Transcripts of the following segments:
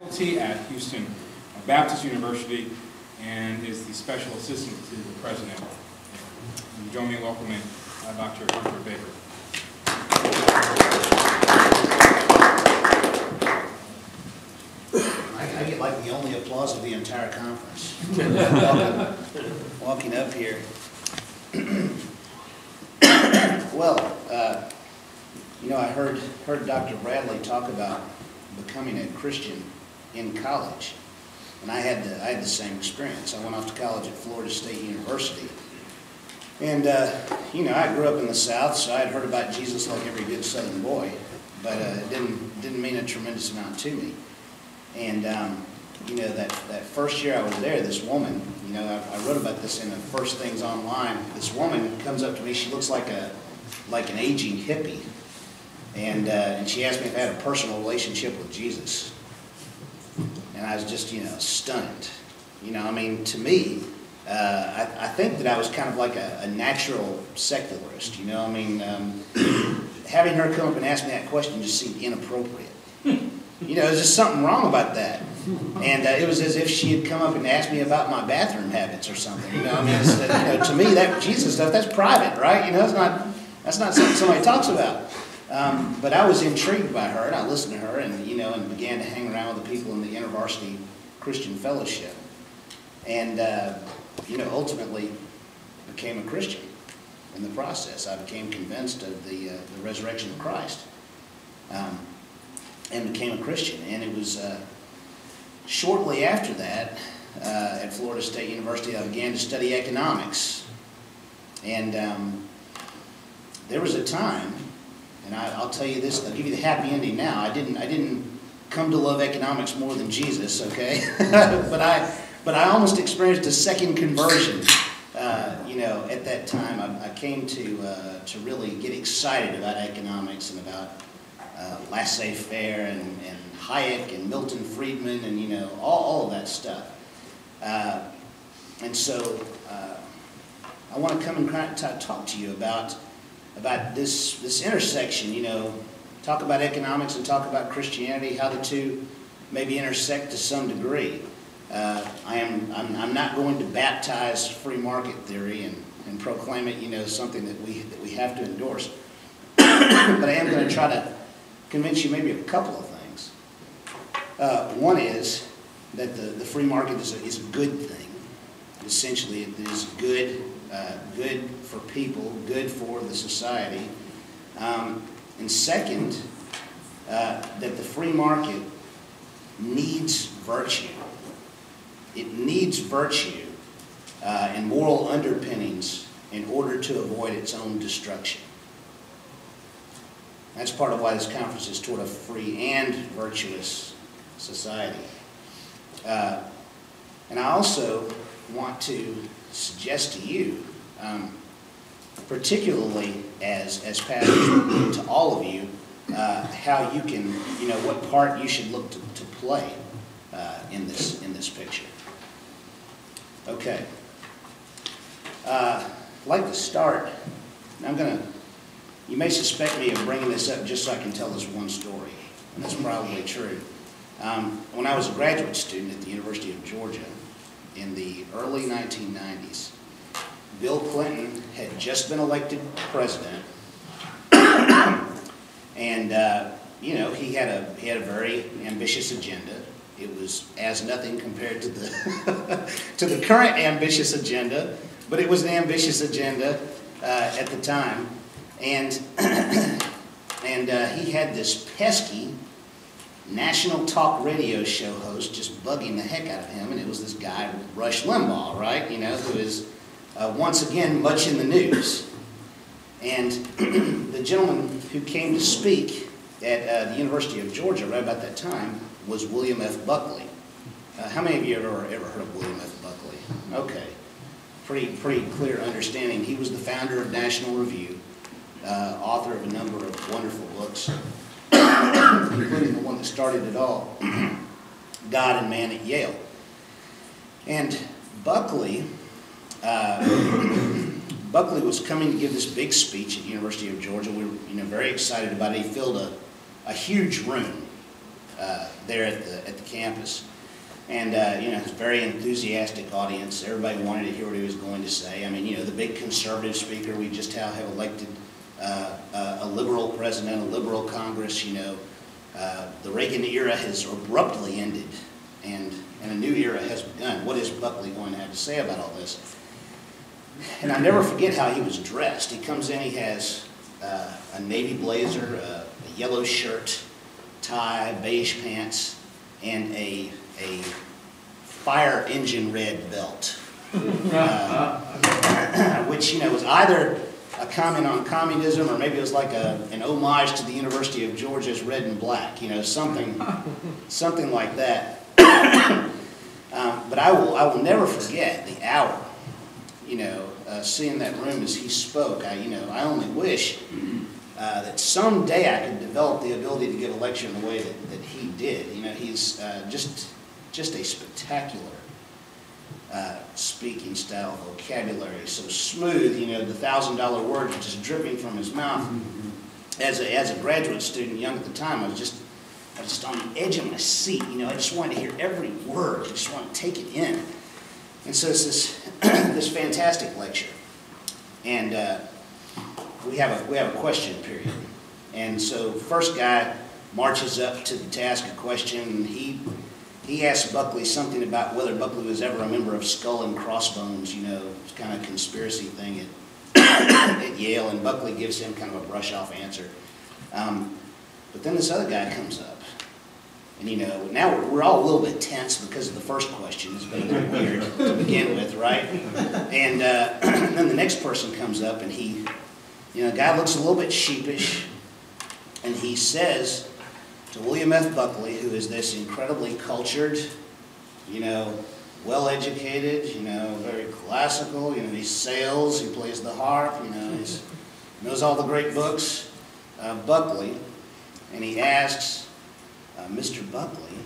faculty at Houston Baptist University and is the special assistant to the president. And join me in welcoming Dr. Hunter Baker. I get like the only applause of the entire conference. Walking up here. Well, you know, I heard Dr. Bradley talk about becoming a Christian in college, and I had the same experience. I went off to college at Florida State University, and you know, I grew up in the South, so I had heard about Jesus like every good Southern boy, but it didn't mean a tremendous amount to me. And you know, that first year I was there, this woman, you know, I wrote about this in the First Things Online. This woman comes up to me. She looks like an aging hippie, and she asked me if I had a personal relationship with Jesus. And I was just, you know, stunned. You know, I mean, to me, I think that I was kind of like a natural secularist. You know, I mean, having her come up and ask me that question just seemed inappropriate. You know, there's just something wrong about that. And it was as if she had come up and asked me about my bathroom habits or something. You know, I mean, it's, you know, to me, that Jesus stuff, that's private, right? You know, that's not something somebody talks about. But I was intrigued by her, and I listened to her, and you know, and began to hang around with the people in the InterVarsity Christian Fellowship, and you know, ultimately became a Christian. In the process, I became convinced of the resurrection of Christ, and became a Christian. And it was shortly after that, at Florida State University, I began to study economics, and there was a time. And I'll tell you this, I'll give you the happy ending now. I didn't come to love economics more than Jesus, okay? but I almost experienced a second conversion. You know, at that time, I came to really get excited about economics and about laissez-faire and Hayek and Milton Friedman and, you know, all of that stuff. And so I want to come and talk to you about this intersection, you know, talk about economics and talk about Christianity, how the two maybe intersect to some degree. I'm not going to baptize free market theory and proclaim it, you know, something that we have to endorse. But I am going to try to convince you maybe of a couple of things. One is that the free market is a good thing. Essentially, it is good for people, good for the society. And second, that the free market needs virtue. It needs virtue and moral underpinnings in order to avoid its own destruction. That's part of why this conference is toward a free and virtuous society. And I also want to suggest to you, particularly as pastors, to all of you, how you can, you know, what part you should look to play in this picture. Okay. I'd like to start. You may suspect me of bringing this up just so I can tell this one story, and that's probably true. When I was a graduate student at the University of Georgia in the early 1990s, Bill Clinton had just been elected president, and you know, he had a very ambitious agenda. It was as nothing compared to the current ambitious agenda, but it was an ambitious agenda at the time, and he had this pesky national talk radio show host just bugging the heck out of him, and it was this guy Rush Limbaugh, right? You know, who is once again much in the news. And the gentleman who came to speak at the University of Georgia right about that time was William F. Buckley. How many of you ever heard of William F. Buckley? Okay, pretty clear understanding. He was the founder of National Review, author of a number of wonderful books, including the one that started it all, God and Man at Yale. And Buckley was coming to give this big speech at the University of Georgia. We were, you know, very excited about it. He filled a huge room there at the campus. And, you know, it was a very enthusiastic audience. Everybody wanted to hear what he was going to say. I mean, you know, the big conservative speaker, we just have elected a liberal president, a liberal Congress, you know. The Reagan era has abruptly ended, and a new era has begun. What is Buckley going to have to say about all this? And I never forget how he was dressed. He comes in, he has a navy blazer, a yellow shirt, tie, beige pants, and a fire engine red belt, which, you know, was either a comment on communism or maybe it was like an homage to the University of Georgia's red and black, you know, something like that. But I will never forget the hour, you know, seeing that room as he spoke. I only wish that someday I could develop the ability to give a lecture in the way that he did. You know, he's just a spectacular speaking style, vocabulary, so smooth, you know, the $1,000 words just dripping from his mouth. As a graduate student, young at the time, I was just on the edge of my seat, you know, I just wanted to hear every word, I just wanted to take it in. And so it's this fantastic lecture. And we have a question period. And so first guy marches up to ask a question, and he asked Buckley something about whether Buckley was ever a member of Skull and Crossbones, you know, it's kind of a conspiracy thing at Yale, and Buckley gives him kind of a brush-off answer. But then this other guy comes up, and, you know, now we're all a little bit tense because of the first question. It's been a little weird to begin with, right? And then the next person comes up, and you know, the guy looks a little bit sheepish, and he says to William F. Buckley, who is this incredibly cultured, you know, well-educated, you know, very classical, you know, he sails, he plays the harp, you know, he knows all the great books, Buckley, and he asks, Mr. Buckley,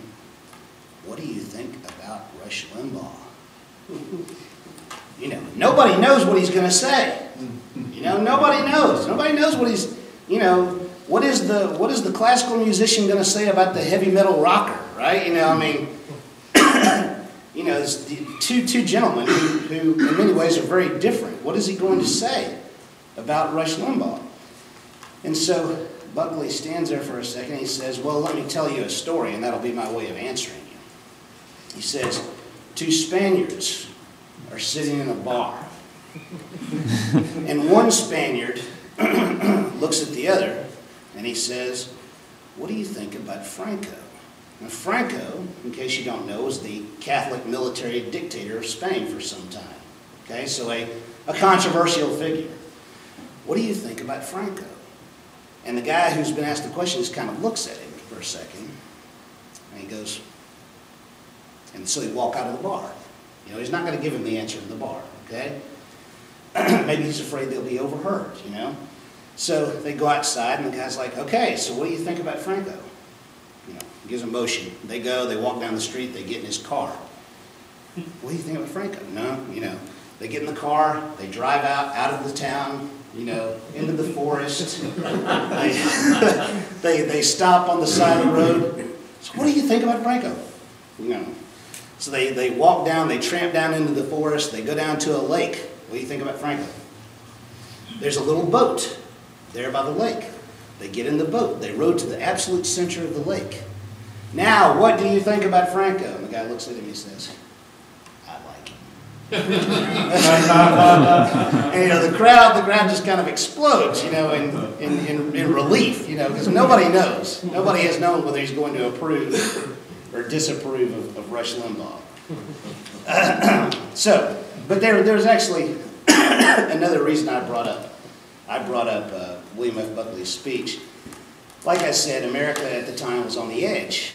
what do you think about Rush Limbaugh? You know, nobody knows what he's going to say. You know, nobody knows. Nobody knows what he's, you know, what is the classical musician going to say about the heavy metal rocker, right? You know, I mean, you know, there's two gentlemen who in many ways are very different. What is he going to say about Rush Limbaugh? And so Buckley stands there for a second, and he says, well, let me tell you a story, and that'll be my way of answering you. He says, two Spaniards are sitting in a bar, and one Spaniard looks at the other, and he says, what do you think about Franco? Now, Franco, in case you don't know, was the Catholic military dictator of Spain for some time. Okay, so a controversial figure. What do you think about Franco? And the guy who's been asked the question just kind of looks at him for a second, and he goes, and so they walk out of the bar. You know, he's not going to give him the answer in the bar, okay? Maybe he's afraid they'll be overheard, you know? So they go outside, and the guy's like, okay, so what do you think about Franco? You know, he gives a motion. They go, they walk down the street, they get in his car. What do you think about Franco? No, you know, they get in the car, they drive out of the town, you know, into the forest. They stop on the side of the road. So what do you think about Franco? You know, so they walk down, they tramp down into the forest, they go down to a lake. What do you think about Franco? There's a little boat there by the lake. They get in the boat. They row to the absolute center of the lake. Now, what do you think about Franco? And the guy looks at him and he says, I like him. And, you know, the crowd just kind of explodes, you know, in relief, you know, because nobody knows. Nobody has known whether he's going to approve or disapprove of Rush Limbaugh. But there's actually another reason I brought up William F. Buckley's speech. Like I said, America at the time was on the edge.